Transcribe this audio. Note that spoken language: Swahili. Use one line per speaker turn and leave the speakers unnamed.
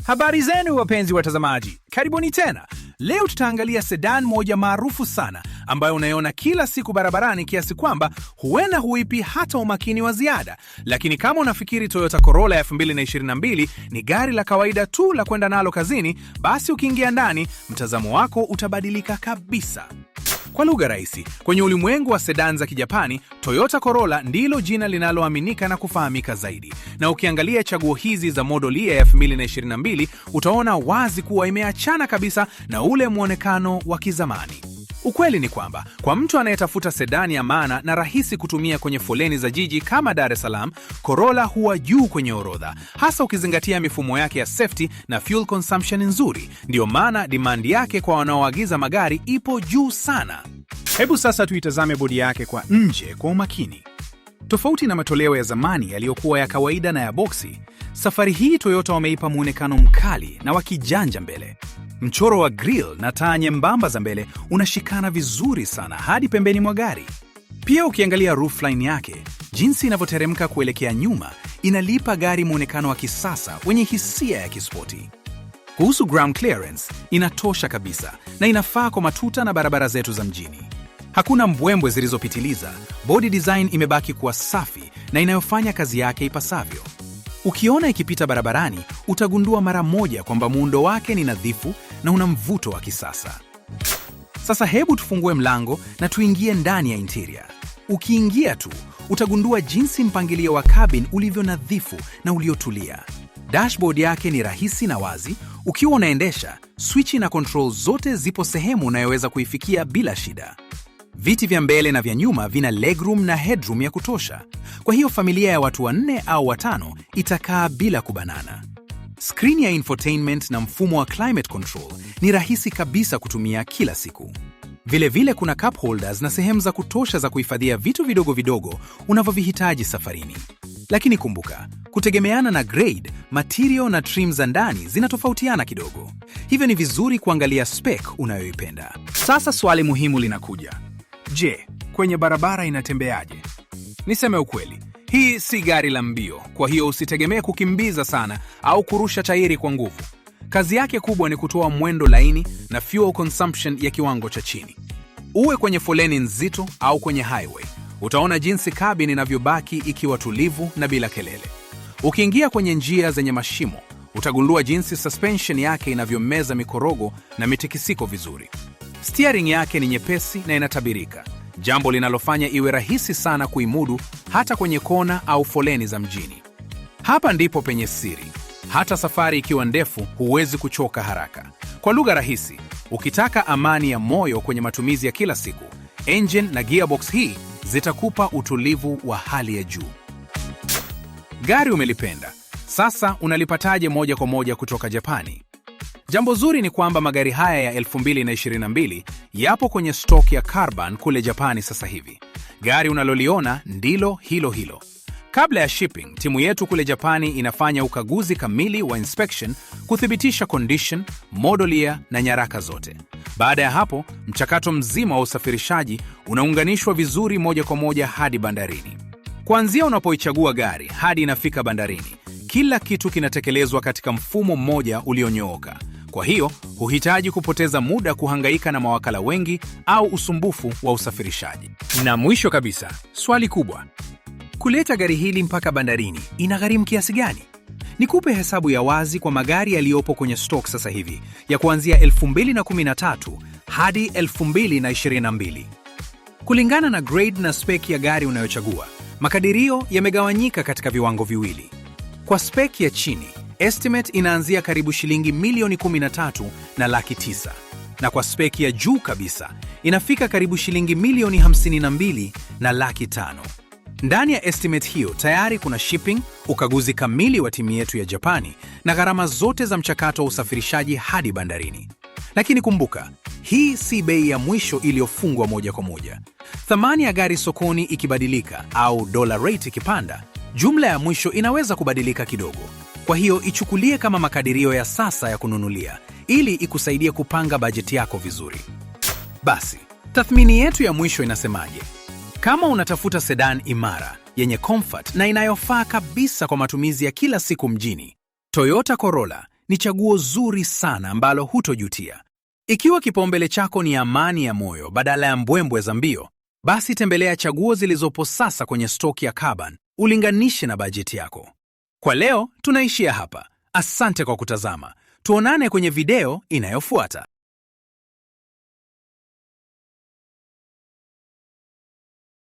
Habari zenu wapenzi watazamaji, karibuni tena. Leo tutaangalia sedan moja maarufu sana ambayo unaiona kila siku barabarani kiasi kwamba huenda huipi hata umakini wa ziada. Lakini kama unafikiri Toyota Corolla ya 2022 ni gari la kawaida tu la kwenda nalo kazini, basi ukiingia ndani, mtazamo wako utabadilika kabisa. Kwa lugha rahisi, kwenye ulimwengu wa sedan za Kijapani, Toyota Corolla ndilo jina linaloaminika na kufahamika zaidi. Na ukiangalia chaguo hizi za model ya 2022, utaona wazi kuwa imeachana kabisa na ule muonekano wa kizamani. Ukweli ni kwamba, kwa mtu anayetafuta sedan ya maana na rahisi kutumia kwenye foleni za jiji kama Dar es Salaam, Corolla huwa juu kwenye orodha, hasa ukizingatia mifumo yake ya safety na fuel consumption nzuri. Ndiyo maana demand yake kwa wanaoagiza magari ipo juu sana. Hebu sasa tuitazame bodi yake kwa nje kwa umakini. Tofauti na matoleo ya zamani yaliyokuwa ya kawaida na ya boksi, safari hii Toyota wameipa muonekano mkali na wa kijanja mbele. Mchoro wa grill na taa nyembamba za mbele unashikana vizuri sana hadi pembeni mwa gari. Pia ukiangalia roofline yake, jinsi inavyoteremka kuelekea nyuma, inalipa gari muonekano wa kisasa wenye hisia ya kispoti. Kuhusu ground clearance, inatosha kabisa na inafaa kwa matuta na barabara zetu za mjini. Hakuna mbwembwe zilizopitiliza, body design imebaki kuwa safi na inayofanya kazi yake ipasavyo. Ukiona ikipita barabarani, utagundua mara moja kwamba muundo wake ni nadhifu na una mvuto wa kisasa. Sasa hebu tufungue mlango na tuingie ndani ya interior. Ukiingia tu, utagundua jinsi mpangilio wa cabin ulivyo nadhifu na uliotulia. Dashboard yake ni rahisi na wazi. Ukiwa unaendesha, switch na control zote zipo sehemu unayoweza kuifikia bila shida. Viti vya mbele na vya nyuma vina legroom na headroom ya kutosha. Kwa hiyo familia ya watu 4 au 5 itakaa bila kubanana. Screen ya infotainment na mfumo wa climate control ni rahisi kabisa kutumia kila siku. Vile kuna cup holders na sehemu za kutosha za kuhifadhia vitu vidogo vidogo unavyovihitaji safarini. Lakini kumbuka, kutegemeana na grade, material na trim za ndani zinatofautiana kidogo. Hivyo ni vizuri kuangalia spec unayoipenda. Sasa swali muhimu linakuja. Je, kwenye barabara inatembeaje? Niseme ukweli, hii si gari la mbio, kwa hiyo usitegemee kukimbiza sana au kurusha tairi kwa nguvu. Kazi yake kubwa ni kutoa mwendo laini na fuel consumption ya kiwango cha chini. Uwe kwenye foleni nzito au kwenye highway, utaona jinsi cabin inavyobaki ikiwa tulivu na bila kelele. Ukiingia kwenye njia zenye mashimo, utagundua jinsi suspension yake inavyomeza mikorogo na mitikisiko vizuri. Steering yake ni nyepesi na inatabirika, jambo linalofanya iwe rahisi sana kuimudu hata kwenye kona au foleni za mjini. Hapa ndipo penye siri. Hata safari ikiwa ndefu, huwezi kuchoka haraka. Kwa lugha rahisi, ukitaka amani ya moyo kwenye matumizi ya kila siku, engine na gearbox hii zitakupa utulivu wa hali ya juu. Gari umelipenda. Sasa unalipataje moja kwa moja kutoka Japani? Jambo zuri ni kwamba magari haya ya 2022 yapo kwenye stock ya Carbon kule Japani sasa hivi. Gari unaloliona ndilo hilo. Kabla ya shipping, timu yetu kule Japani inafanya ukaguzi kamili wa inspection kuthibitisha condition, model year na nyaraka zote. Baada ya hapo, mchakato mzima wa usafirishaji unaunganishwa vizuri moja kwa moja hadi bandarini. Kuanzia unapoichagua gari hadi inafika bandarini, kila kitu kinatekelezwa katika mfumo mmoja ulionyooka. Kwa hiyo, huhitaji kupoteza muda kuhangaika na mawakala wengi au usumbufu wa usafirishaji. Na mwisho kabisa, swali kubwa. Kuleta gari hili mpaka bandarini inagharimu kiasi gani? Nikupe hesabu ya wazi kwa magari yaliyopo kwenye stock sasa hivi, ya kuanzia 2013 hadi 2022. Kulingana na grade na spec ya gari unayochagua, makadirio yamegawanyika katika viwango viwili. Kwa spec ya chini, estimate inaanzia karibu shilingi milioni 13 na laki 9. Na kwa spec ya juu kabisa, inafika karibu shilingi milioni 52 na laki 5. Ndani ya estimate hiyo tayari kuna shipping, ukaguzi kamili wa timu yetu ya Japani na gharama zote za mchakato wa usafirishaji hadi bandarini. Lakini kumbuka, hii si bei ya mwisho iliyofungwa moja kwa moja. Thamani ya gari sokoni ikibadilika au dollar rate ikipanda, jumla ya mwisho inaweza kubadilika kidogo. Kwa hiyo ichukulie kama makadirio ya sasa ya kununulia, ili ikusaidie kupanga bajeti yako vizuri. Basi, tathmini yetu ya mwisho inasemaje? Kama unatafuta sedan imara, yenye comfort na inayofaa kabisa kwa matumizi ya kila siku mjini, Toyota Corolla ni chaguo zuri sana ambalo hutojutia. Ikiwa kipaumbele chako ni amani ya moyo badala ya mbwembwe za mbio, basi tembelea chaguo zilizopo sasa kwenye stoki ya Kaban, ulinganishe na bajeti yako. Kwa leo tunaishia hapa. Asante kwa kutazama. Tuonane kwenye video inayofuata.